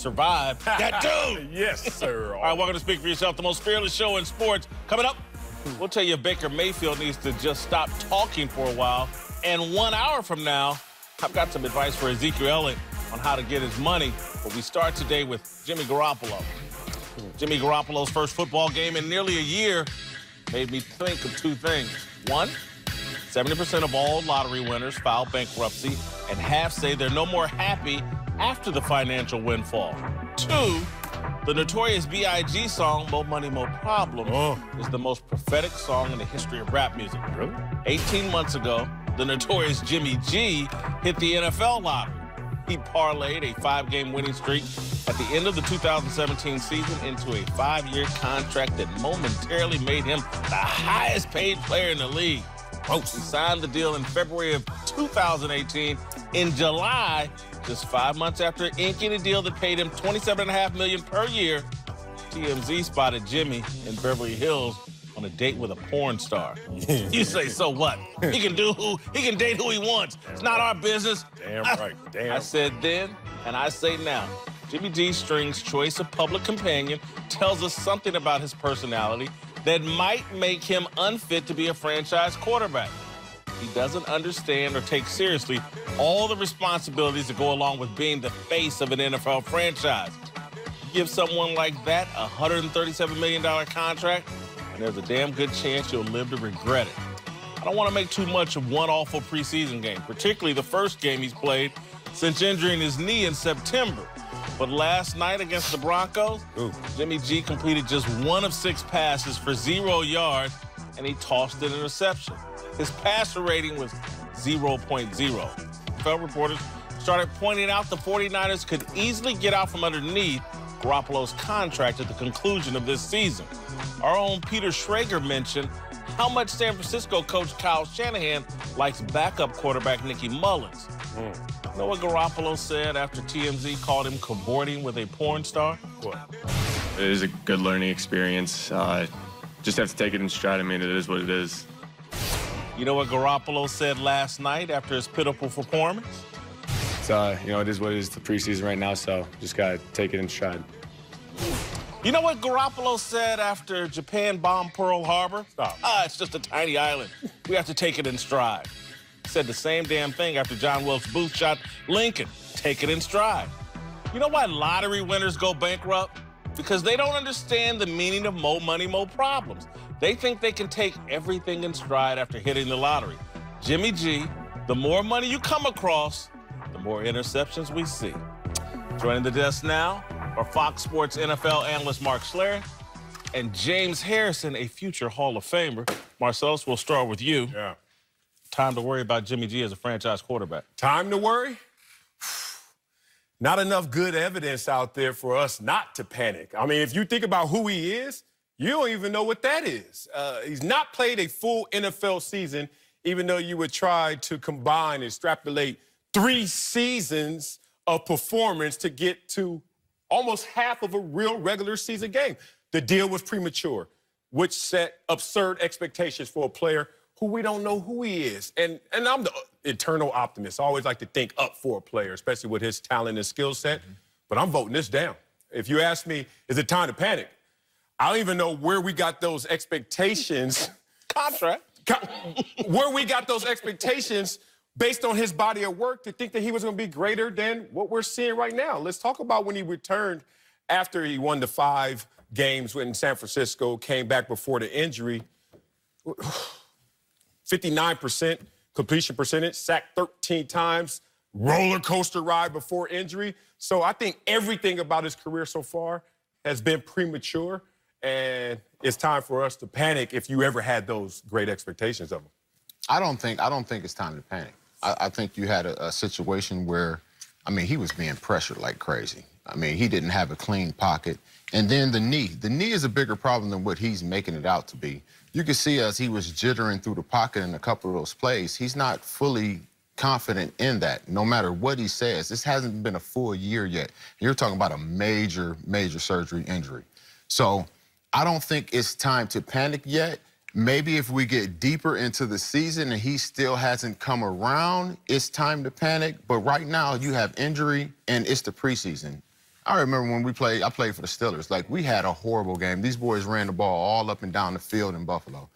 survive. That dude! Yes, sir. All right, welcome to Speak for Yourself, the most fearless show in sports. Coming up, we'll tell you if Baker Mayfield needs to just stop talking for a while. And 1 hour from now, I've got some advice for Ezekiel Elliott on how to get his money. But we start today with Jimmy Garoppolo. Jimmy Garoppolo's first football game in nearly a year made me think of two things. One, 70% of all lottery winners file bankruptcy, and half say they're no more happy after the financial windfall. Two, the notorious B.I.G. song, More Money, More Problems, is the most prophetic song in the history of rap music. Really? 18 months ago, the notorious Jimmy G hit the NFL lottery. He parlayed a 5-game winning streak at the end of the 2017 season into a 5-year contract that momentarily made him the highest paid player in the league. He signed the deal in February of 2018. In July, just 5 months after inking a deal that paid him $27.5 million per year, TMZ spotted Jimmy in Beverly Hills on a date with a porn star. You say, so what? He can date who he wants. It's not our business. Damn right. Damn. I said then, and I say now. Jimmy G String's choice of public companion tells us something about his personality that might make him unfit to be a franchise quarterback. He doesn't understand or take seriously all the responsibilities that go along with being the face of an NFL franchise. You give someone like that a $137 million contract, and there's a damn good chance you'll live to regret it. I don't want to make too much of one awful preseason game, particularly the first game he's played since injuring his knee in September. But last night against the Broncos, Jimmy G completed just 1 of 6 passes for 0 yards, and he tossed an interception. His passer rating was 0.0. NFL reporters started pointing out the 49ers could easily get out from underneath Garoppolo's contract at the conclusion of this season. Our own Peter Schrager mentioned how much San Francisco coach Kyle Shanahan likes backup quarterback Nicky Mullins. You know what Garoppolo said after TMZ called him cavorting with a porn star? What? It is a good learning experience. Just have to take it in stride. I mean, it is what it is. You know what Garoppolo said last night after his pitiful performance? It's, it is what it is, the preseason right now, so just got to take it in stride. You know what Garoppolo said after Japan bombed Pearl Harbor? Stop. It's just a tiny island. We have to take it in stride. He said the same damn thing after John Wilkes Booth shot Lincoln. Take it in stride. You know why lottery winners go bankrupt? Because they don't understand the meaning of more money, more problems. They think they can take everything in stride after hitting the lottery. Jimmy G, the more money you come across, the more interceptions we see. Joining the desk now are Fox Sports NFL analyst Mark Schlereth and James Harrison, a future Hall of Famer. Marcellus, we'll start with you. Yeah. Time to worry about Jimmy G as a franchise quarterback. Time to worry? Not enough good evidence out there for us not to panic. I mean, if you think about who he is, you don't even know what that is. He's not played a full NFL season, even though you would try to combine and extrapolate 3 seasons of performance to get to almost half of a real regular season game. The deal was premature, which set absurd expectations for a player who we don't know who he is. And I'm the eternal optimist. I always like to think up for a player, especially with his talent and skill set. But I'm voting this down. If you ask me, is it time to panic? I don't even know where we got those expectations. Contract. Where we got those expectations based on his body of work to think that he was going to be greater than what we're seeing right now. Let's talk about when he returned after he won the 5 games in San Francisco, came back before the injury. 59% completion percentage, sacked 13 times, roller coaster ride before injury. So I think everything about his career so far has been premature, and it's time for us to panic if you ever had those great expectations of him. I don't think it's time to panic. I think you had a situation where, I mean, he was being pressured like crazy. I mean, he didn't have a clean pocket. And then the knee. The knee is a bigger problem than what he's making it out to be. You can see as he was jittering through the pocket in a couple of those plays, he's not fully confident in that, no matter what he says. This hasn't been a full year yet. You're talking about a major, major surgery injury. So I don't think it's time to panic yet. Maybe if we get deeper into the season and he still hasn't come around, it's time to panic. But right now, you have injury, and it's the preseason. I remember when I played for the Steelers. Like, we had a horrible game. These boys ran the ball all up and down the field in Buffalo.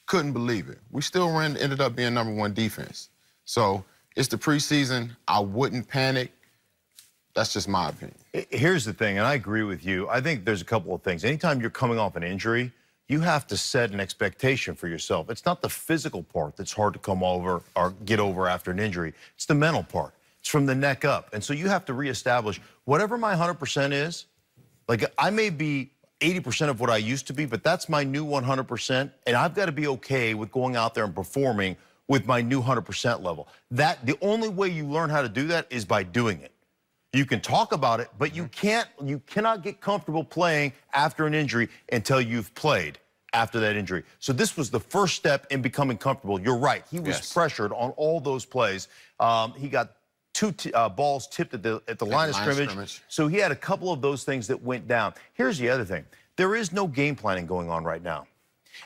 Couldn't believe it. We still ended up being #1 defense. So it's the preseason. I wouldn't panic. That's just my opinion. Here's the thing, and I agree with you. I think there's a couple of things. Anytime you're coming off an injury, you have to set an expectation for yourself. It's not the physical part that's hard to come over or get over after an injury. It's the mental part. It's from the neck up. And so you have to reestablish whatever my 100% is. Like, I may be 80% of what I used to be, but that's my new 100%. And I've got to be okay with going out there and performing with my new 100% level. The only way you learn how to do that is by doing it. You can talk about it, but you cannot get comfortable playing after an injury until you've played after that injury. So this was the first step in becoming comfortable. You're right. He was pressured on all those plays. He got two balls tipped at the line of scrimmage. So he had a couple of those things that went down. Here's the other thing. There is no game planning going on right now.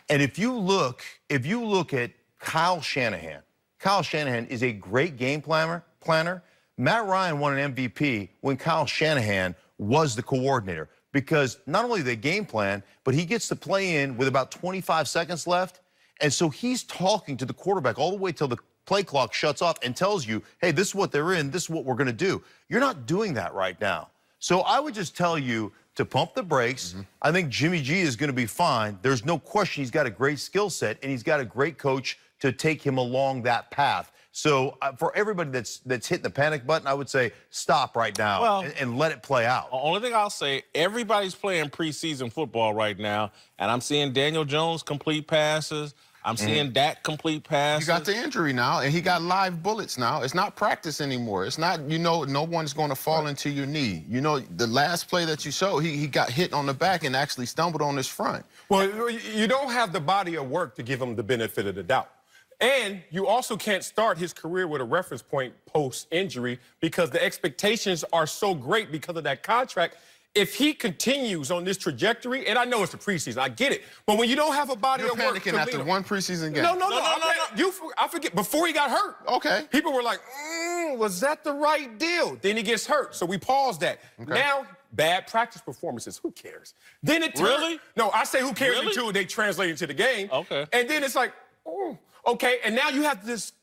And if you look at Kyle Shanahan is a great game planner. Matt Ryan won an MVP when Kyle Shanahan was the coordinator, because not only they game plan, but he gets to play in with about 25 seconds left. And so he's talking to the quarterback all the way till the play clock shuts off and tells you, hey, this is what they're in, this is what we're going to do. You're not doing that right now. So I would just tell you to pump the brakes. I think Jimmy G is going to be fine. There's no question he's got a great skill set, and he's got a great coach to take him along that path. So for everybody that's hitting the panic button, I would say stop right now and let it play out. The only thing I'll say, everybody's playing preseason football right now, and I'm seeing Daniel Jones complete passes. I'm seeing Dak complete passes. You got the injury now, and he got live bullets now. It's not practice anymore. It's not, no one's going to fall into your knee. You know, the last play that you showed, he got hit on the back and actually stumbled on his front. Well, you don't have the body of work to give him the benefit of the doubt. And you also can't start his career with a reference point post-injury, because the expectations are so great because of that contract. If he continues on this trajectory, and I know it's the preseason, I get it, but when you don't have a body of work... You're panicking after one preseason game. No. I forget, before he got hurt. Okay. People were like, was that the right deal? Then he gets hurt, so we paused that. Okay. Now, bad practice performances, who cares? Then it... Really? No, I say who cares until they translate into the game. Okay. And then it's like, okay, and now you have this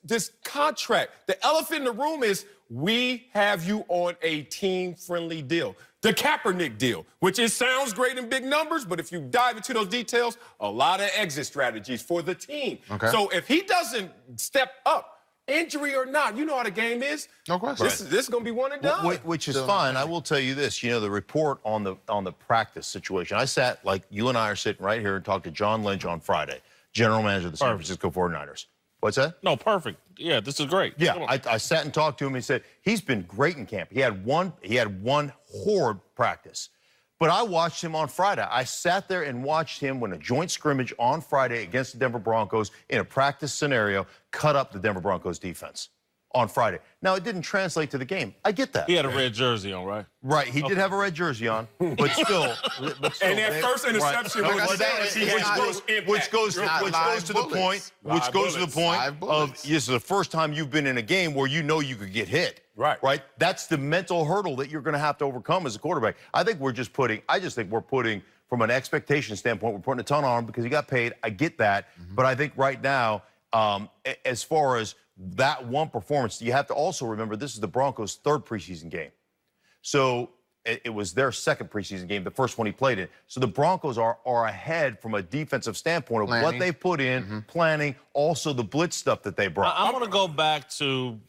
contract. The elephant in the room is we have you on a team-friendly deal. The Kaepernick deal, which sounds great in big numbers, but if you dive into those details, a lot of exit strategies for the team. Okay. So if he doesn't step up, injury or not, you know how the game is. No question. This is going to be one and done. Which is fine. I will tell you this. You know, the report on the practice situation, I sat, like you and I are sitting right here and talked to John Lynch on Friday, general manager of the San Francisco 49ers. What's that? No, perfect. Yeah, this is great. Yeah, I sat and talked to him. He said he's been great in camp. He had one horrid practice. But I watched him on Friday. I sat there and watched him when a joint scrimmage on Friday against the Denver Broncos in a practice scenario cut up the Denver Broncos defense on Friday. Now, it didn't translate to the game. I get that. He had a red jersey on, right? Right. He did have a red jersey on, but still. And that first interception which goes to the point of this is the first time you've been in a game where you know you could get hit. Right. That's the mental hurdle that you're going to have to overcome as a quarterback. I just think we're putting, from an expectation standpoint, we're putting a ton on him because he got paid. I get that. But I think right now, as far as that one performance, you have to also remember this is the Broncos' third preseason game. So it was their second preseason game, the first one he played in. So the Broncos are ahead from a defensive standpoint of what they put in, planning, also the blitz stuff that they brought. I'm going to go back to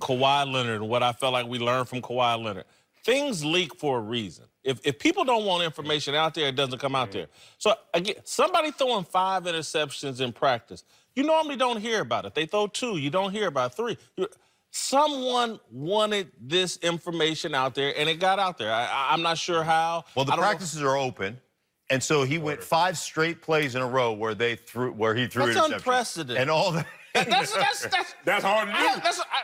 Kawhi Leonard and what I felt like we learned from Kawhi Leonard. Things leak for a reason. If people don't want information out there, it doesn't come out there. So, again, somebody throwing 5 interceptions in practice, you normally don't hear about it. They throw 2, you don't hear about 3. Someone wanted this information out there, and it got out there. I'm not sure how. Well, the practices are open, and so he went 5 straight plays in a row where he threw interceptions. That's unprecedented. And all that. That's hard to do.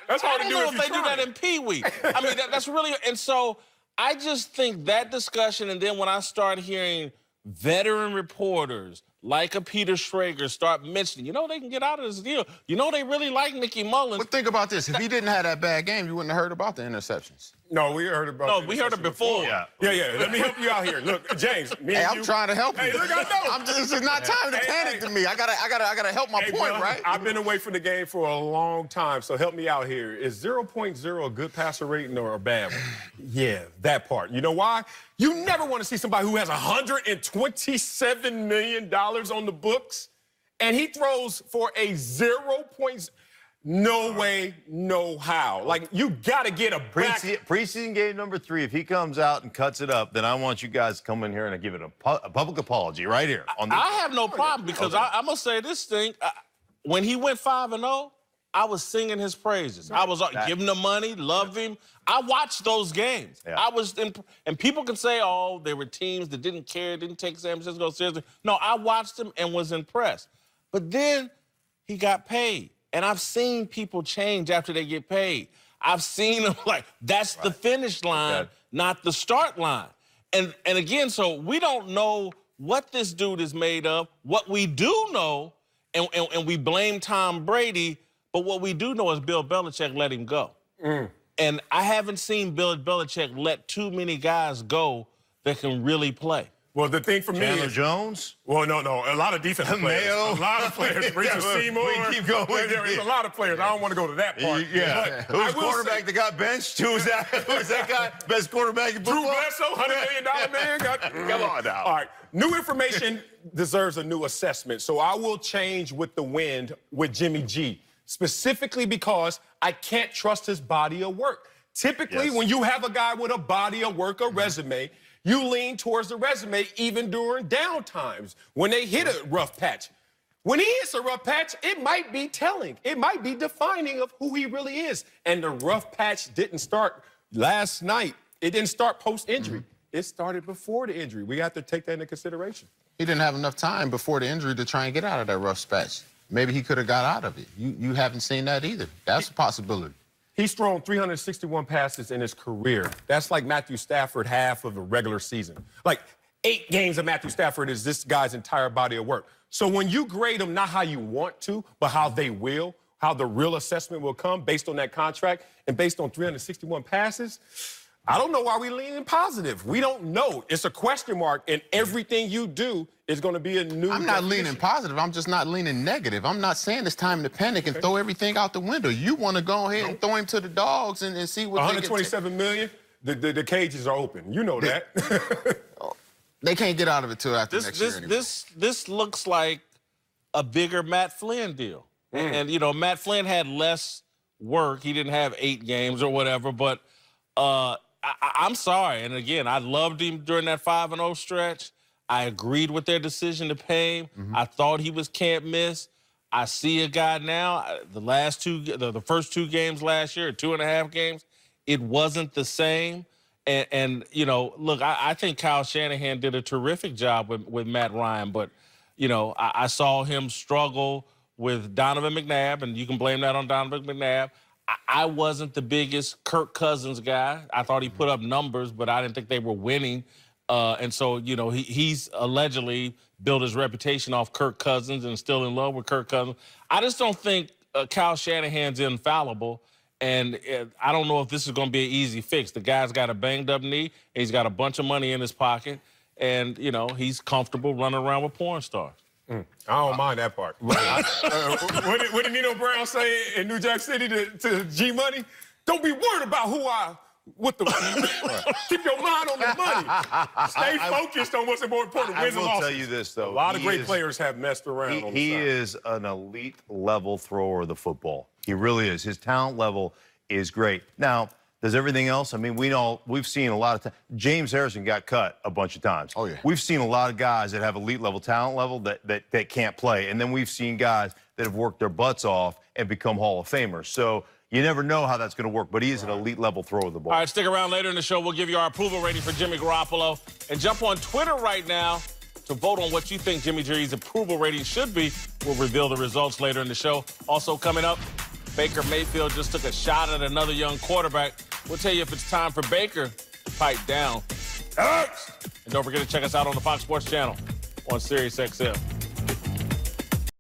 That's hard to do if they do that in Pee Wee. I mean, that's really, and so I just think that discussion, and then when I start hearing veteran reporters like a Peter Schrager start mentioning, they can get out of this deal. They really like Nicky Mullins. But think about this. If he didn't have that bad game, you wouldn't have heard about the interceptions. No, we heard about No, we heard it before. Yeah. Let me help you out here. Look, James, me and I'm you. trying to help you. Hey, look, I know. This is not time to panic to me. I gotta help my point, brother, right? I've been away from the game for a long time, so help me out here. Is 0.0 a good passer rating or a bad one? Yeah, that part. You know why? You never want to see somebody who has $127 million on the books, and he throws for a 0.0. No way, no how. Like, you got to get a back. Preseason game number 3, if he comes out and cuts it up, then I want you guys to come in here and give it a public apology right here. I have no problem because I'm going to say this thing. When he went 5-0, I was singing his praises. I was giving him money, loved him. I watched those games. Yeah. And people can say, oh, there were teams that didn't care, didn't take San Francisco seriously. No, I watched him and was impressed. But then he got paid. And I've seen people change after they get paid. I've seen them like, that's the finish line, not the start line. And again, so we don't know what this dude is made of. What we do know, and we blame Tom Brady, but what we do know is Bill Belichick let him go. And I haven't seen Bill Belichick let too many guys go that can really play. Well, the thing for me Chandler is... Jones? Well, no. A lot of defensive players. Mayo. A lot of players. Richard Seymour. We keep going. There's a lot of players. I don't want to go to that part. Yeah. Who's quarterback that got benched? Who's that guy? Best quarterback in football? Drew Bledsoe, $100 million man. Come on now. All right. New information deserves a new assessment. So I will change with the wind with Jimmy G, specifically because I can't trust his body of work. Typically, when you have a guy with a body of work, a resume, you lean towards the resume even during down times when they hit a rough patch. When he hits a rough patch, it might be telling. It might be defining of who he really is. And the rough patch didn't start last night. It didn't start post-injury. It started before the injury. We have to take that into consideration. He didn't have enough time before the injury to try and get out of that rough patch. Maybe he could have got out of it. You haven't seen that either. That's a possibility. He's thrown 361 passes in his career. That's like Matthew Stafford half of a regular season. Like 8 games of Matthew Stafford is this guy's entire body of work. So when you grade them, not how you want to, but how they will, how the real assessment will come based on that contract and based on 361 passes, I don't know why we leaning positive. We don't know. It's a question mark, and everything you do is going to be a new I'm not leaning positive. I'm just not leaning negative. I'm not saying it's time to panic and throw everything out the window. You want to go ahead and throw him to the dogs and see what $127 million, the cages are open. You know that. They can't get out of it till after next year anyway. This looks like a bigger Matt Flynn deal. And, you know, Matt Flynn had less work. He didn't have 8 games or whatever, but I'm sorry. And, again, I loved him during that 5-0 stretch. I agreed with their decision to pay him. I thought he was can't miss. I see a guy now, the first 2 games last year, 2.5 games, it wasn't the same. And you know, look, I think Kyle Shanahan did a terrific job with Matt Ryan, but, you know, I saw him struggle with Donovan McNabb, and you can blame that on Donovan McNabb. I wasn't the biggest Kirk Cousins guy. I thought he put up numbers, but I didn't think they were winning. And so, you know, he's allegedly built his reputation off Kirk Cousins and still in love with Kirk Cousins. I just don't think Kyle Shanahan's infallible. And I don't know if this is going to be an easy fix. The guy's got a banged-up knee, and he's got a bunch of money in his pocket. And, you know, he's comfortable running around with porn stars. I don't mind that part. What did Nino Brown say in New Jack City to G-Money? Don't be worried about keep your mind on the money. Stay focused on what's more important. I will tell you this, though. A lot of great players have messed around on the side. He is an elite-level thrower of the football. He really is. His talent level is great. Now, does everything else? I mean, we've seen a lot of times. James Harrison got cut a bunch of times. Oh, yeah. We've seen a lot of guys that have elite-level talent level that can't play. And then we've seen guys that have worked their butts off and become Hall of Famers. So you never know how that's going to work, but he is an elite-level thrower of the ball. All right, stick around later in the show. We'll give you our approval rating for Jimmy Garoppolo. And jump on Twitter right now to vote on what you think Jimmy G's approval rating should be. We'll reveal the results later in the show. Also coming up, Baker Mayfield just took a shot at another young quarterback. We'll tell you if it's time for Baker to pipe down. And don't forget to check us out on the Fox Sports Channel on SiriusXM.